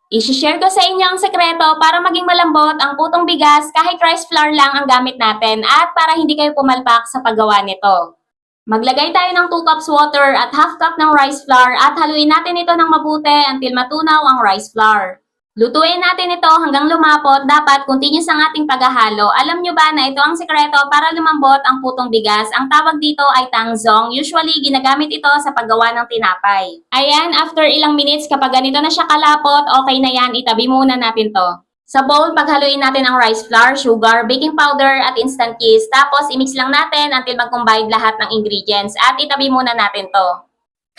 I-share ko sa inyo ang sekreto para maging malambot ang putong bigas kahit rice flour lang ang gamit natin at para hindi kayo pumalpak sa paggawa nito. Maglagay tayo ng 2 cups water at half cup ng rice flour at haluin natin ito ng mabuti until matunaw ang rice flour. Lutuin natin ito hanggang lumapot, dapat continuous ang ating paghahalo. Alam nyo ba na ito ang sekreto para lumambot ang putong bigas? Ang tawag dito ay tangzong. Usually, ginagamit ito sa paggawa ng tinapay. Ayan, after ilang minutes, kapag ganito na siya kalapot, okay na yan, itabi muna natin to. Sa bowl, paghaluin natin ang rice flour, sugar, baking powder, at instant yeast. Tapos, imix lang natin until mag-combine lahat ng ingredients at itabi muna natin to.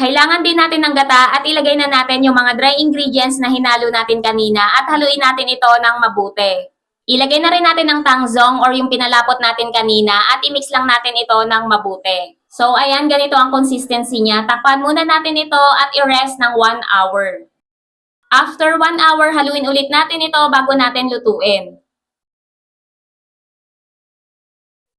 Kailangan din natin ng gata at ilagay na natin yung mga dry ingredients na hinalo natin kanina at haluin natin ito ng mabuti. Ilagay na rin natin ang tangzong or yung pinalapot natin kanina at imix lang natin ito ng mabuti. So ayan, ganito ang consistency niya. Takpan muna natin ito at i-rest ng 1 hour. After 1 hour, haluin ulit natin ito bago natin lutuin.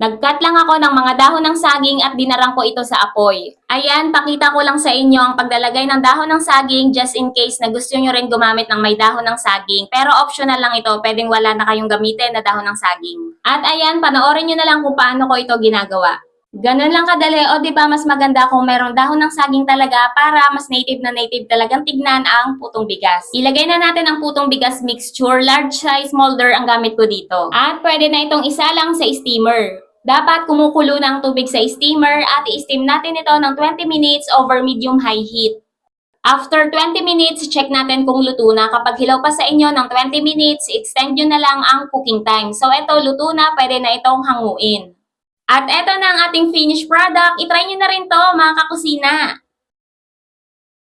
Nag-cut lang ako ng mga dahon ng saging at dinarang ko ito sa apoy. Ayan, pakita ko lang sa inyo ang paglalagay ng dahon ng saging just in case na gusto nyo rin gumamit ng may dahon ng saging. Pero optional lang ito, pwedeng wala na kayong gamitin na dahon ng saging. At ayan, panoorin nyo na lang kung paano ko ito ginagawa. Ganun lang kadali, o diba mas maganda kung meron dahon ng saging talaga para mas native na native talagang tignan ang putong bigas. Ilagay na natin ang putong bigas mixture, large size molder ang gamit ko dito. At pwede na itong isa lang sa steamer. Dapat kumukulo na ang tubig sa steamer at i-steam natin ito ng 20 minutes over medium-high heat. After 20 minutes, check natin kung luto na. Kapag hilaw pa sa inyo ng 20 minutes, extend nyo na lang ang cooking time. So ito, luto na, pwede na itong hanguin. At ito na ang ating finished product. I-try nyo na rin to mga kakusina.